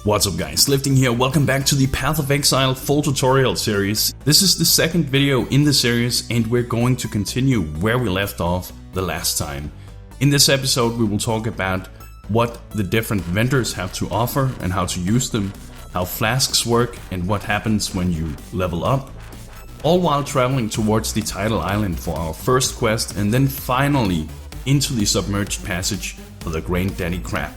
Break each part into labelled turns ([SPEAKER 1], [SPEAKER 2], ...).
[SPEAKER 1] What's up guys, Lifting here, welcome back to the Path of Exile full tutorial series. This is the second video in the series and we're going to continue where we left off the last time. In this episode we will talk about what the different vendors have to offer and how to use them, how flasks work and what happens when you level up, all while traveling towards the Tidal Island for our first quest and then finally into the Submerged passage for the Granddaddy Crab.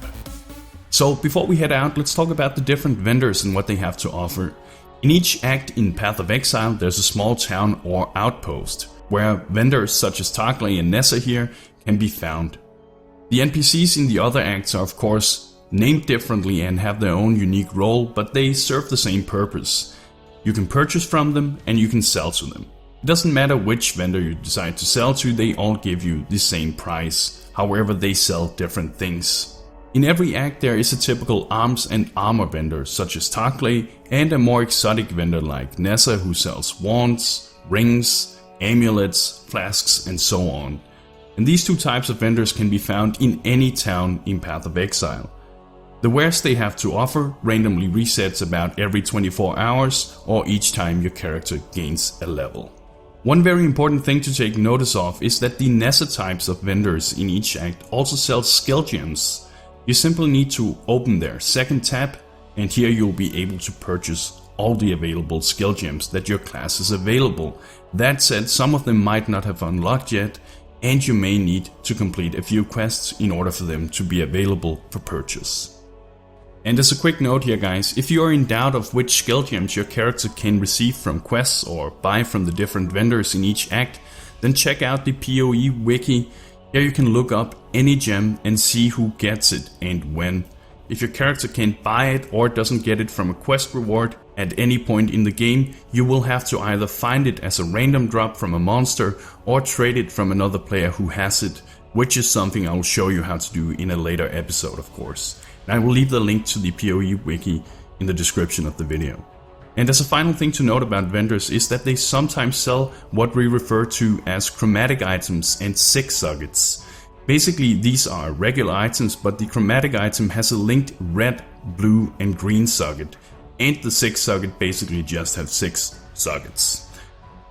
[SPEAKER 1] So before we head out, let's talk about the different vendors and what they have to offer. In each act in Path of Exile there's a small town or outpost, where vendors such as Tarkley and Nessa here can be found. The NPCs in the other acts are of course named differently and have their own unique role, but they serve the same purpose. You can purchase from them and you can sell to them. It doesn't matter which vendor you decide to sell to, they all give you the same price, however they sell different things. In every act there is a typical arms and armor vendor such as Tarkley and a more exotic vendor like Nessa who sells wands, rings, amulets, flasks and so on. And these two types of vendors can be found in any town in Path of Exile. The wares they have to offer randomly resets about every 24 hours or each time your character gains a level. One very important thing to take notice of is that the Nessa types of vendors in each act also sell skill gems. You simply need to open their second tab and here you'll be able to purchase all the available skill gems that your class is available. That said, some of them might not have unlocked yet and you may need to complete a few quests in order for them to be available for purchase. And as a quick note here guys, if you are in doubt of which skill gems your character can receive from quests or buy from the different vendors in each act, then check out the PoE wiki. Here you can look up any gem and see who gets it and when. If your character can't buy it or doesn't get it from a quest reward at any point in the game, you will have to either find it as a random drop from a monster or trade it from another player who has it, which is something I will show you how to do in a later episode of course. And I will leave the link to the PoE wiki in the description of the video. And as a final thing to note about vendors is that they sometimes sell what we refer to as chromatic items and six sockets. Basically these are regular items, but the chromatic item has a linked red, blue and green socket, and the six socket basically just have six sockets.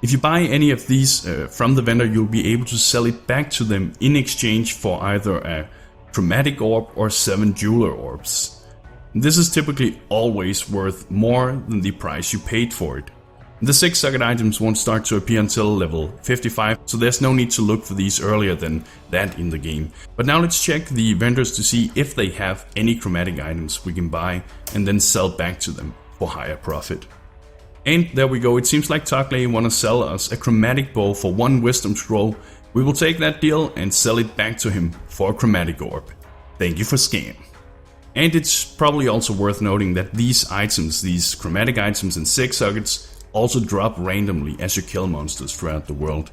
[SPEAKER 1] If you buy any of these from the vendor, you'll be able to sell it back to them in exchange for either a chromatic orb or 7 jeweler orbs. This is typically always worth more than the price you paid for it. The 6 socket items won't start to appear until level 55, so there's no need to look for these earlier than that in the game. But now let's check the vendors to see if they have any chromatic items we can buy and then sell back to them for higher profit. And there we go, it seems like Tarkley wanna sell us a chromatic bow for 1 wisdom scroll. We will take that deal and sell it back to him for a chromatic orb. Thank you for scam. And it's probably also worth noting that these items, these chromatic items and 6 sockets, also drop randomly as you kill monsters throughout the world,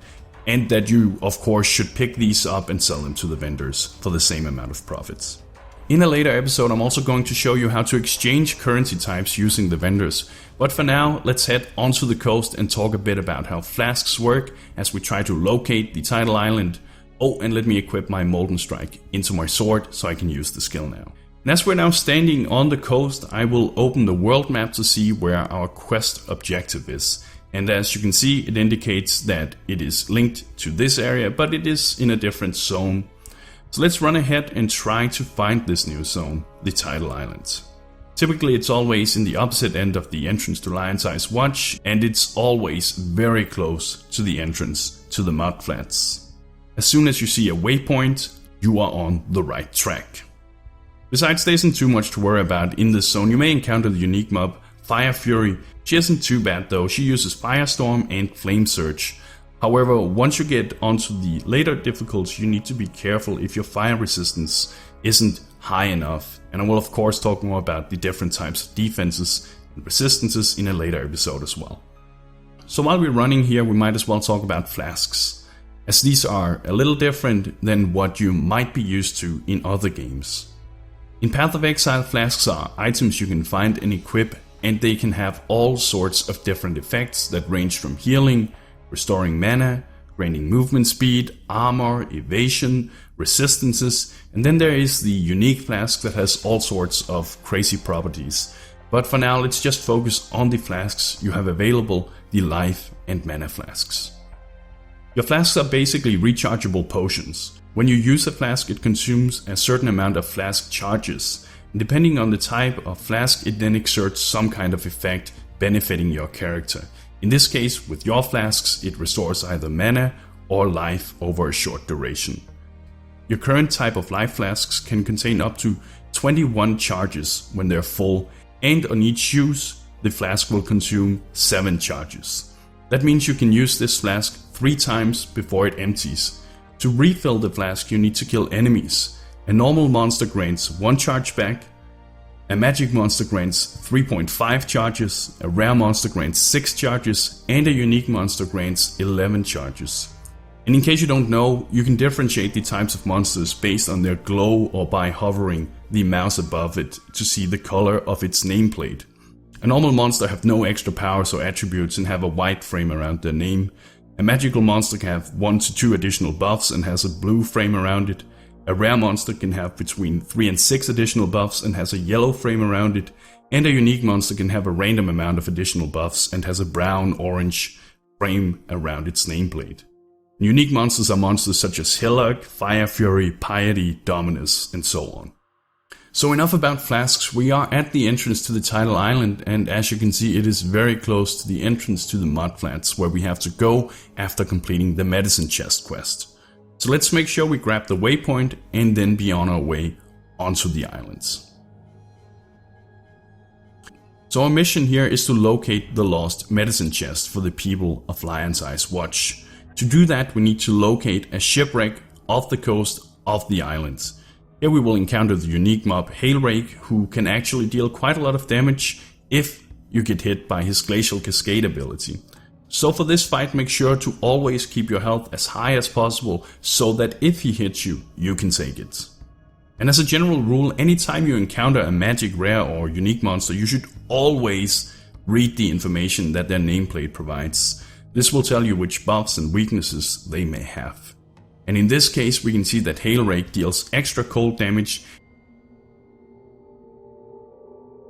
[SPEAKER 1] and that you of course should pick these up and sell them to the vendors for the same amount of profits. In a later episode I'm also going to show you how to exchange currency types using the vendors, but for now let's head onto the coast and talk a bit about how flasks work as we try to locate the Tidal Island. Oh, and let me equip my Molten Strike into my sword so I can use the skill now. And as we're now standing on the coast, I will open the world map to see where our quest objective is. And as you can see, it indicates that it is linked to this area, but it is in a different zone. So let's run ahead and try to find this new zone, the Tidal Islands. Typically it's always in the opposite end of the entrance to Lion's Eyes Watch, and it's always very close to the entrance to the mud flats. As soon as you see a waypoint, you are on the right track. Besides, there isn't too much to worry about in this zone. You may encounter the unique mob, Fire Fury. She isn't too bad though, she uses Firestorm and Flame Surge. However, once you get onto the later difficulties, you need to be careful if your fire resistance isn't high enough. And I will of course talk more about the different types of defenses and resistances in a later episode as well. So while we're running here, we might as well talk about flasks, as these are a little different than what you might be used to in other games. In Path of Exile, flasks are items you can find and equip, and they can have all sorts of different effects that range from healing, restoring mana, granting movement speed, armor, evasion, resistances, and then there is the unique flask that has all sorts of crazy properties. But for now, let's just focus on the flasks you have available, the life and mana flasks. Your flasks are basically rechargeable potions. When you use a flask, it consumes a certain amount of flask charges. And depending on the type of flask, it then exerts some kind of effect benefiting your character. In this case, with your flasks, it restores either mana or life over a short duration. Your current type of life flasks can contain up to 21 charges when they're full, and on each use, the flask will consume 7 charges. That means you can use this flask 3 times before it empties. To refill the flask, you need to kill enemies. A normal monster grants 1 charge back, a magic monster grants 3.5 charges, a rare monster grants 6 charges, and a unique monster grants 11 charges. And in case you don't know, you can differentiate the types of monsters based on their glow or by hovering the mouse above it to see the color of its nameplate. A normal monster have no extra powers or attributes and have a white frame around their name. A magical monster can have 1 to 2 additional buffs and has a blue frame around it. A rare monster can have between 3 and 6 additional buffs and has a yellow frame around it. And a unique monster can have a random amount of additional buffs and has a brown-orange frame around its nameplate. Unique monsters are monsters such as Hillock, Fire Fury, Piety, Dominus, and so on. So enough about flasks. We are at the entrance to the title island, and as you can see, it is very close to the entrance to the mud flats where we have to go after completing the medicine chest quest. So let's make sure we grab the waypoint and then be on our way onto the islands. So our mission here is to locate the lost medicine chest for the people of Lion's Eyes Watch. To do that, we need to locate a shipwreck off the coast of the islands. Here we will encounter the unique mob Hailrake, who can actually deal quite a lot of damage if you get hit by his Glacial Cascade ability. So for this fight, make sure to always keep your health as high as possible so that if he hits you, you can take it. And as a general rule, anytime you encounter a magic, rare or unique monster, you should always read the information that their nameplate provides. This will tell you which buffs and weaknesses they may have. And in this case, we can see that Hailrake deals extra cold damage.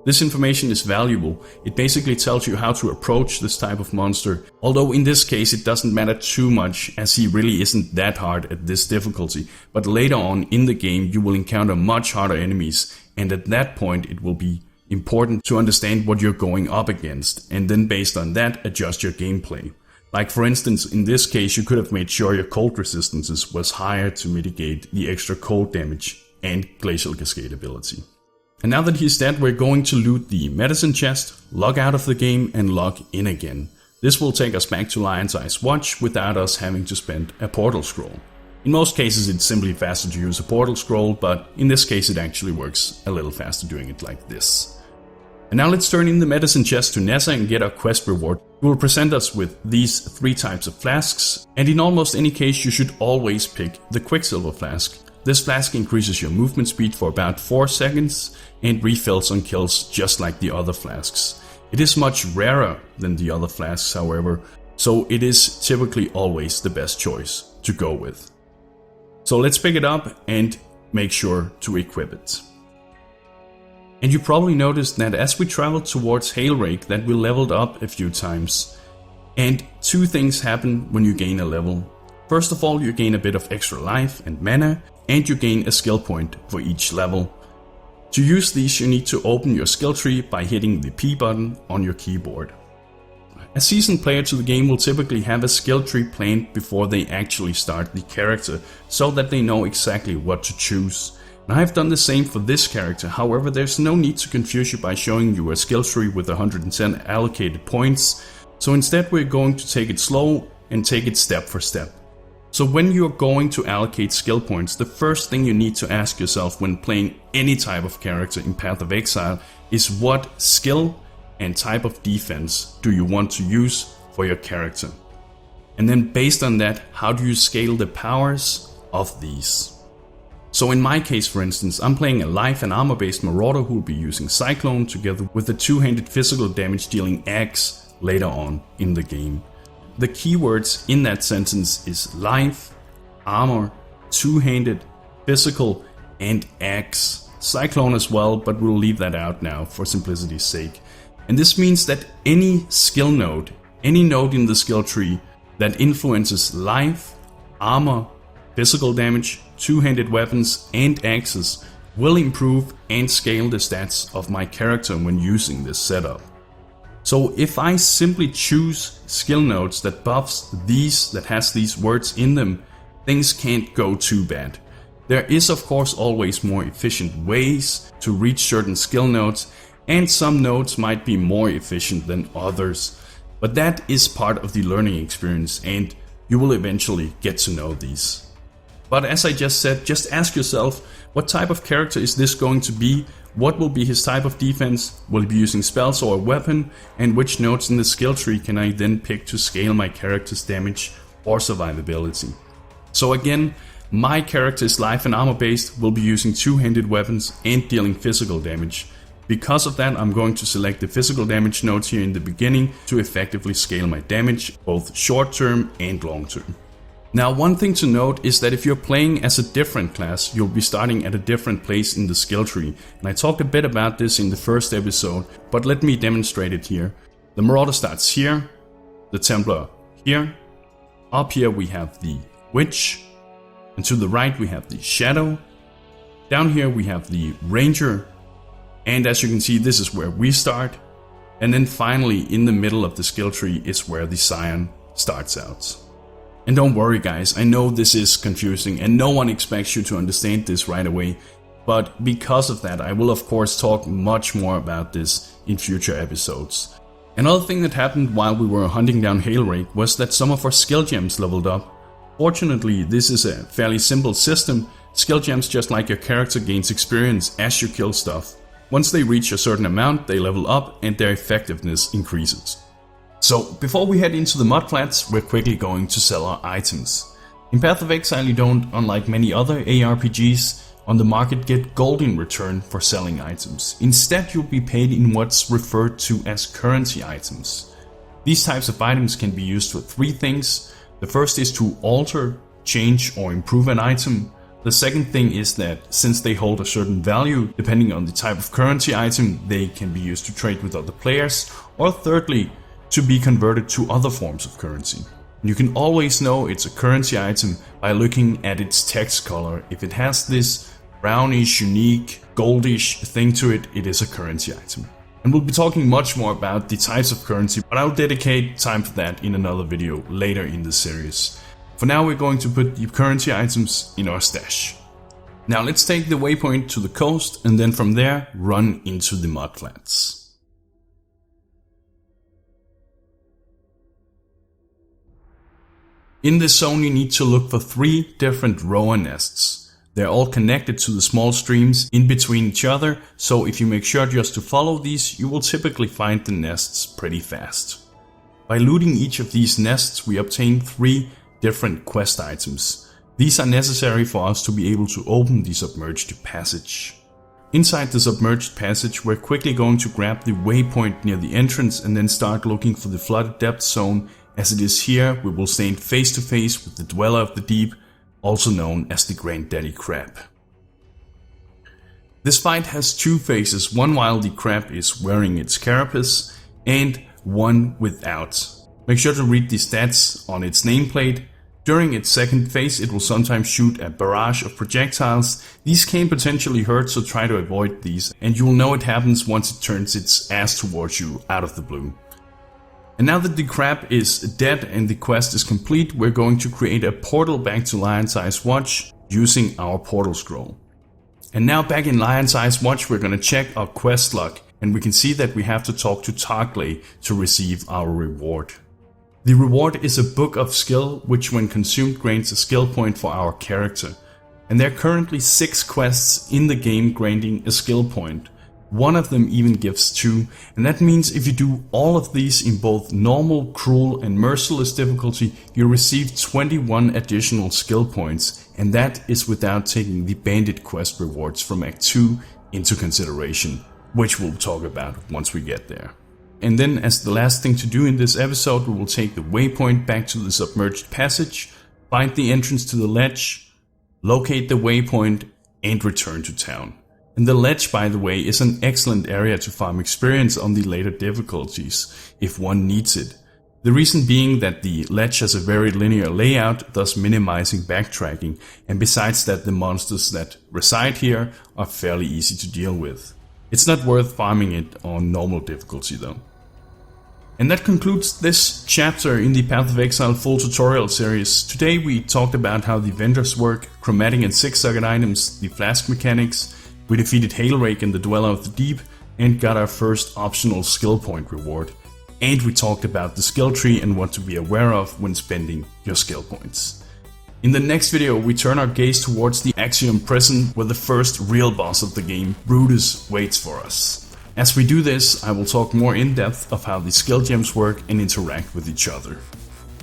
[SPEAKER 1] This information is valuable. It basically tells you how to approach this type of monster, although in this case it doesn't matter too much as he really isn't that hard at this difficulty. But later on in the game you will encounter much harder enemies, and at that point it will be important to understand what you're going up against, and then based on that adjust your gameplay. Like for instance, in this case you could have made sure your cold resistances was higher to mitigate the extra cold damage and Glacial Cascade ability. And now that he's dead, we're going to loot the medicine chest, log out of the game and log in again. This will take us back to Lion's Eyes Watch without us having to spend a portal scroll. In most cases it's simply faster to use a portal scroll, but in this case it actually works a little faster doing it like this. And now let's turn in the medicine chest to Nessa and get our quest reward. It will present us with these 3 types of flasks, and in almost any case you should always pick the Quicksilver flask. This flask increases your movement speed for about 4 seconds and refills on kills just like the other flasks. It is much rarer than the other flasks, however, so it is typically always the best choice to go with. So let's pick it up and make sure to equip it. And you probably noticed that as we traveled towards Hailrake that we leveled up a few times. And 2 things happen when you gain a level. First of all, you gain a bit of extra life and mana, and you gain a skill point for each level. To use these you need to open your skill tree by hitting the P button on your keyboard. A seasoned player to the game will typically have a skill tree planned before they actually start the character, so that they know exactly what to choose. And I've done the same for this character, however there's no need to confuse you by showing you a skill tree with 110 allocated points, so instead we're going to take it slow and take it step for step. So when you're going to allocate skill points, the first thing you need to ask yourself when playing any type of character in Path of Exile is what skill and type of defense do you want to use for your character? And then based on that, how do you scale the powers of these? So in my case, for instance, I'm playing a life and armor based marauder who will be using Cyclone together with the 2-handed physical damage dealing axe later on in the game. The keywords in that sentence is life, armor, 2-handed, physical, and Axe. Cyclone as well, but we'll leave that out now for simplicity's sake. And this means that any skill node, any node in the skill tree that influences life, armor, physical damage, two-handed weapons, and axes will improve and scale the stats of my character when using this setup. So if I simply choose skill nodes that buffs these, that has these words in them, things can't go too bad. There is of course always more efficient ways to reach certain skill nodes, and some nodes might be more efficient than others, but that is part of the learning experience and you will eventually get to know these. But as I just said, just ask yourself, what type of character is this going to be? What will be his type of defense? Will he be using spells or a weapon? And which nodes in the skill tree can I then pick to scale my character's damage or survivability? So again, my character is life and armor based, will be using two-handed weapons and dealing physical damage. Because of that, I'm going to select the physical damage nodes here in the beginning to effectively scale my damage, both short term and long term. Now, one thing to note is that if you're playing as a different class, you'll be starting at a different place in the skill tree. And I talked a bit about this in the first episode, but let me demonstrate it here. The Marauder starts here, the Templar here, up here we have the Witch, and to the right we have the Shadow, down here we have the Ranger, and as you can see, this is where we start, and then finally in the middle of the skill tree is where the Scion starts out. And don't worry guys, I know this is confusing and no one expects you to understand this right away, but because of that I will of course talk much more about this in future episodes. Another thing that happened while we were hunting down Hailrake was that some of our skill gems leveled up. Fortunately, this is a fairly simple system. Skill gems, just like your character, gains experience as you kill stuff. Once they reach a certain amount, they level up and their effectiveness increases. So before we head into the mudflats, we're quickly going to sell our items. In Path of Exile you don't, unlike many other ARPGs on the market, get gold in return for selling items. Instead you'll be paid in what's referred to as currency items. These types of items can be used for three things. The first is to alter, change or improve an item. The second thing is that since they hold a certain value, depending on the type of currency item, they can be used to trade with other players. Or thirdly, to be converted to other forms of currency. You can always know it's a currency item by looking at its text color. If it has this brownish, unique, goldish thing to it, it is a currency item. And we'll be talking much more about the types of currency, but I'll dedicate time for that in another video later in the series. For now we're going to put the currency items in our stash. Now let's take the waypoint to the coast and then from there run into the mudflats. In this zone you need to look for 3 different roa nests. They're all connected to the small streams in between each other, so if you make sure just to follow these, you will typically find the nests pretty fast. By looting each of these nests we obtain 3 different quest items. These are necessary for us to be able to open the Submerged passage. Inside the Submerged passage we're quickly going to grab the waypoint near the entrance and then start looking for the flooded depth zone. As it is here, we will stand face to face with the Dweller of the Deep, also known as the Granddaddy Crab. This fight has 2 phases, one while the crab is wearing its carapace, and one without. Make sure to read the stats on its nameplate. During its second phase, it will sometimes shoot a barrage of projectiles. These can potentially hurt, so try to avoid these, and you will know it happens once it turns its ass towards you out of the blue. And now that the crab is dead and the quest is complete, we're going to create a portal back to Lion's Eyes Watch using our portal scroll. And now back in Lion's Eyes Watch, we're going to check our quest log, and we can see that we have to talk to Targley to receive our reward. The reward is a book of skill, which when consumed grants a skill point for our character. And there are currently 6 quests in the game granting a skill point. One of them even gives 2, and that means if you do all of these in both normal, cruel and merciless difficulty, you receive 21 additional skill points, and that is without taking the bandit quest rewards from Act 2 into consideration, which we'll talk about once we get there. And then as the last thing to do in this episode, we will take the waypoint back to the Submerged passage, find the entrance to the ledge, locate the waypoint, and return to town. And the ledge, by the way, is an excellent area to farm experience on the later difficulties, if one needs it. The reason being that the ledge has a very linear layout, thus minimizing backtracking, and besides that the monsters that reside here are fairly easy to deal with. It's not worth farming it on normal difficulty though. And that concludes this chapter in the Path of Exile full tutorial series. Today we talked about how the vendors work, chromatic and six-socket items, the flask mechanics, we defeated Hailrake and the Dweller of the Deep, and got our first optional skill point reward. And we talked about the skill tree and what to be aware of when spending your skill points. In the next video we turn our gaze towards the Axiom Prison, where the first real boss of the game, Brutus, waits for us. As we do this, I will talk more in depth of how the skill gems work and interact with each other.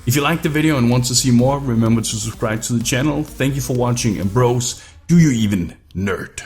[SPEAKER 1] If you liked the video and want to see more, remember to subscribe to the channel. Thank you for watching, and bros, do you even nerd?